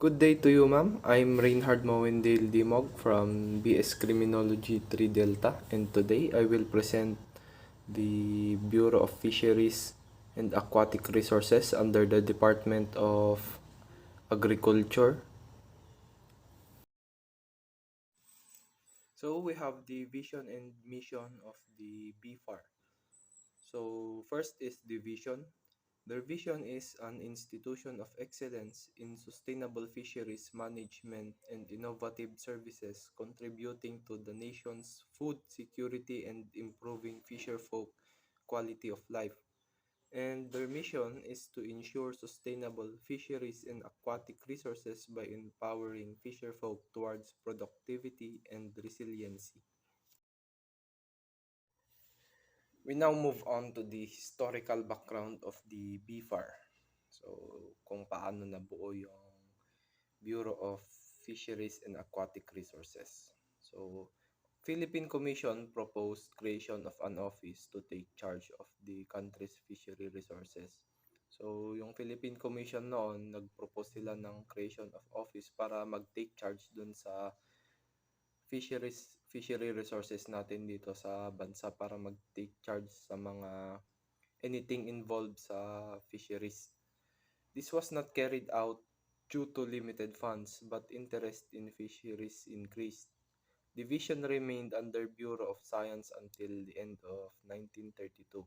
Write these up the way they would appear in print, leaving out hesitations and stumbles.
Good day to you, ma'am. I'm Reinhard Moen Dimog from BS Criminology 3 Delta, and today I will present the Bureau of Fisheries and Aquatic Resources under the Department of Agriculture. So we have the vision and mission of the BFAR. So first is the vision. Their vision is an institution of excellence in sustainable fisheries management and innovative services contributing to the nation's food security and improving fisherfolk quality of life. And their mission is to ensure sustainable fisheries and aquatic resources by empowering fisherfolk towards productivity and resiliency. We now move on to the historical background of the BFAR. So, kung paano nabuo yung Bureau of Fisheries and Aquatic Resources. So, Philippine Commission proposed creation of an office to take charge of the country's fishery resources. So, yung Philippine Commission noon, nag-propose sila ng creation of office para mag-take charge dun sa fishery resources natin dito sa bansa para mag-take charge sa mga anything involved sa fisheries. This was not carried out due to limited funds, but interest in fisheries increased. Division remained under Bureau of Science until the end of 1932.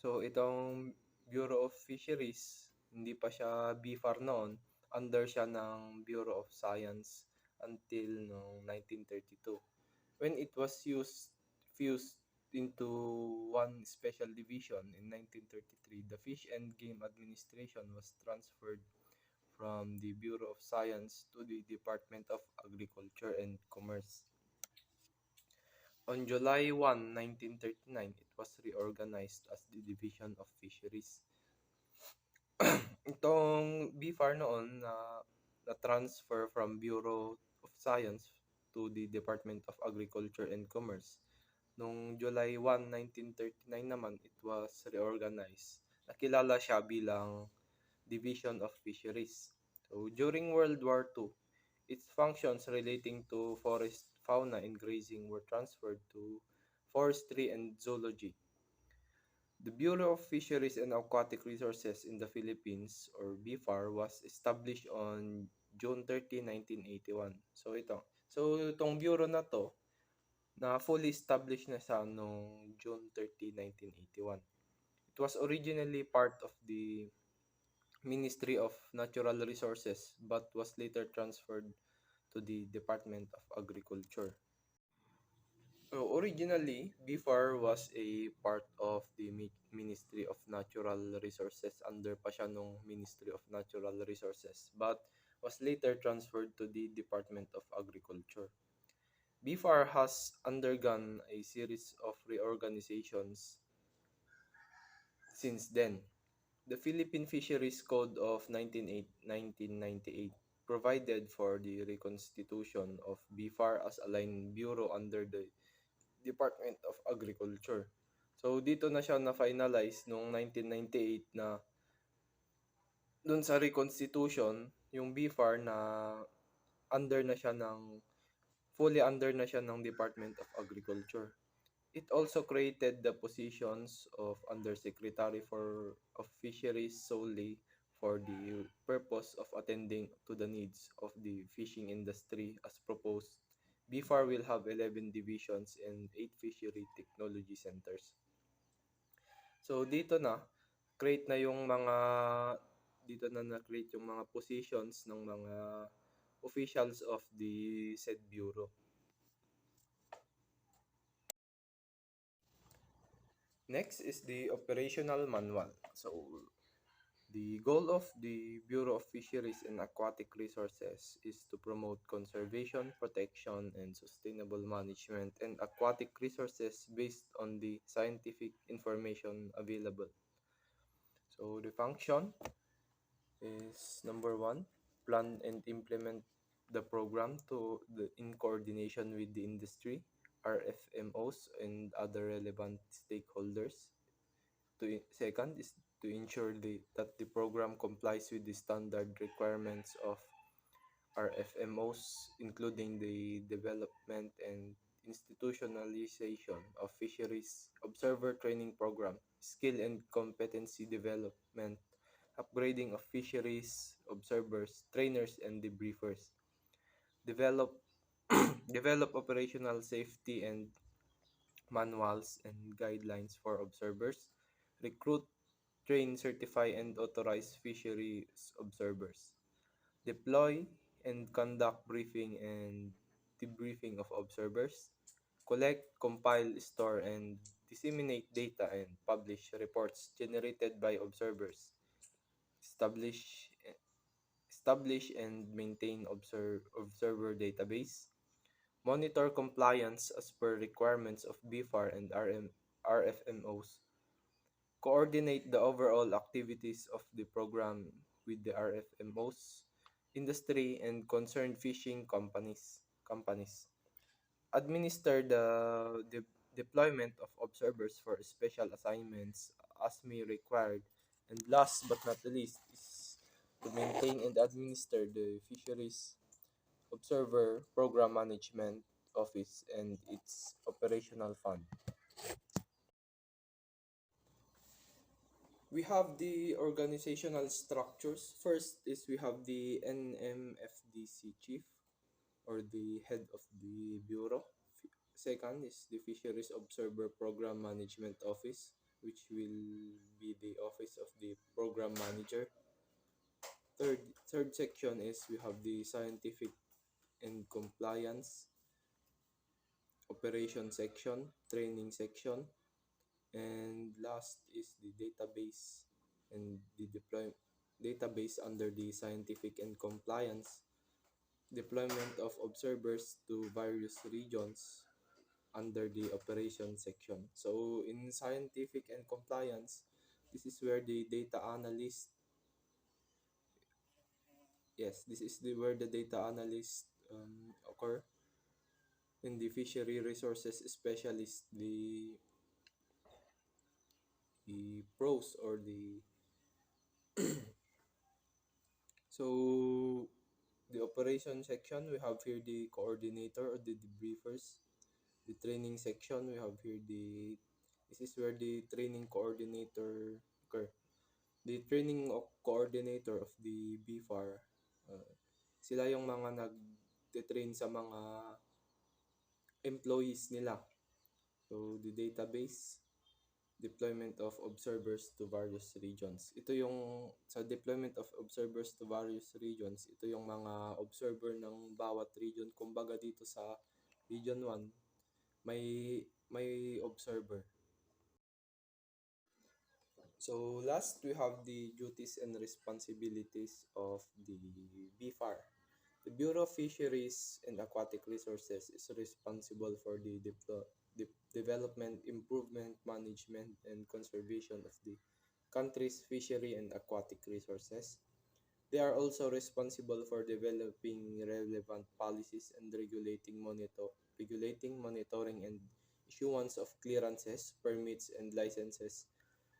So itong Bureau of Fisheries, hindi pa siya BFAR noon, under siya ng Bureau of Science until noong 1932. When it was fused into one special division in 1933, the Fish and Game Administration was transferred from the Bureau of Science to the Department of Agriculture and Commerce. On July 1, 1939, it was reorganized as the Division of Fisheries. Itong BFAR noon na-transfer from Bureau of Science to the Department of Agriculture and Commerce. Noong July 1, 1939 naman, it was reorganized. Nakilala siya bilang Division of Fisheries. So, during World War II, its functions relating to forest, fauna, and grazing were transferred to forestry and zoology. The Bureau of Fisheries and Aquatic Resources in the Philippines, or BFAR, was established on June 30, 1981. So itong bureau na to, na fully established na siya noong June 30, 1981. It was originally part of the Ministry of Natural Resources but was later transferred to the Department of Agriculture. So originally, BFAR was a part of the Ministry of Natural Resources, under pa siya nung Ministry of Natural Resources, but was later transferred to the Department of Agriculture. BFAR has undergone a series of reorganizations since then. The Philippine Fisheries Code of 1998 provided for the reconstitution of BFAR as a line bureau under the Department of Agriculture. So dito na siya na-finalize noong 1998 na dun sa reconstitution, yung BFAR na under na siya ng fully under na siya ng Department of Agriculture. It also created the positions of Undersecretary of Fisheries solely for the purpose of attending to the needs of the fishing industry as proposed. BFAR will have 11 divisions and 8 fishery technology centers. So create na yung mga dito na na-create yung mga positions ng mga officials of the said bureau. Next is the operational manual. So the goal of the Bureau of Fisheries and Aquatic Resources is to promote conservation, protection, and sustainable management and aquatic resources based on the scientific information available. So the function is number 1, plan and implement the program in coordination with the industry, RFMOs, and other relevant stakeholders. second is to ensure that the program complies with the standard requirements of RFMOs, including the development and institutionalization of fisheries observer training program, skill and competency development, upgrading of fisheries observers, trainers, and debriefers, develop develop operational safety and manuals and guidelines for observers, recruit, train, certify, and authorize fisheries observers, deploy and conduct briefing and debriefing of observers, collect, compile, store, and disseminate data and publish reports generated by observers, establish establish and maintain observer database, monitor compliance as per requirements of BFAR and RFMOs, coordinate the overall activities of the program with the RFMOs, industry, and concerned fishing companies, administer the deployment of observers for special assignments as may required, and last but not the least is to maintain and administer the Fisheries Observer Program Management Office and its operational fund. We have the organizational structures. First is we have the NMFDC chief or the head of the bureau. Second is the Fisheries Observer Program Management Office, which will be the office of the program manager. Third section is we have the scientific and compliance operation section, training section, and last is the database and the database under the scientific and compliance, deployment of observers to various regions under the operation section. So in scientific and compliance, this is where the data analyst, yes, this is where the data analyst occur, and the fishery resources specialist, the pros or the so the operation section, we have here the coordinator or the debriefers. The training section, we have here this is where the training coordinator occur. The training coordinator of the BFAR, sila yung mga nag-train sa mga employees nila. So, the database, deployment of observers to various regions. Ito yung sa deployment of observers to various regions, ito yung mga observer ng bawat region. Kumbaga dito sa Region 1, may observer. So last, we have the duties and responsibilities of the BFAR. The Bureau of Fisheries and Aquatic Resources is responsible for the development, improvement, management, and conservation of the country's fishery and aquatic resources. They are also responsible for developing relevant policies and regulating, monitoring, and issuance of clearances, permits, and licenses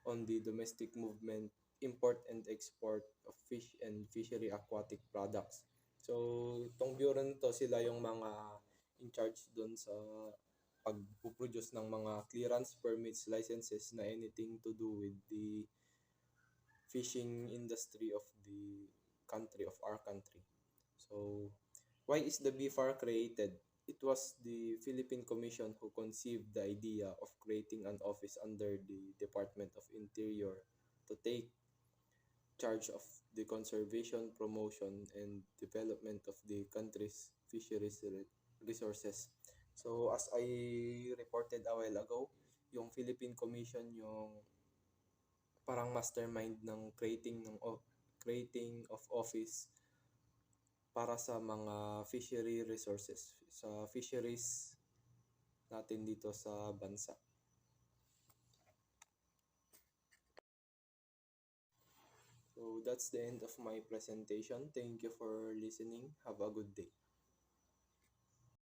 on the domestic movement, import, and export of fish and fishery aquatic products. So, itong bureau nito, sila yung mga in charge doon sa pag-produce ng mga clearance, permits, licenses na anything to do with the fishing industry of the country, of our country. So, why is the BFAR created? It was the Philippine Commission who conceived the idea of creating an office under the Department of Interior to take charge of the conservation, promotion, and development of the country's fisheries resources. So, as I reported a while ago, yung Philippine Commission yung parang mastermind ng creating of office para sa mga fishery resources, sa fisheries natin dito sa bansa. So that's the end of my presentation. Thank you for listening. Have a good day.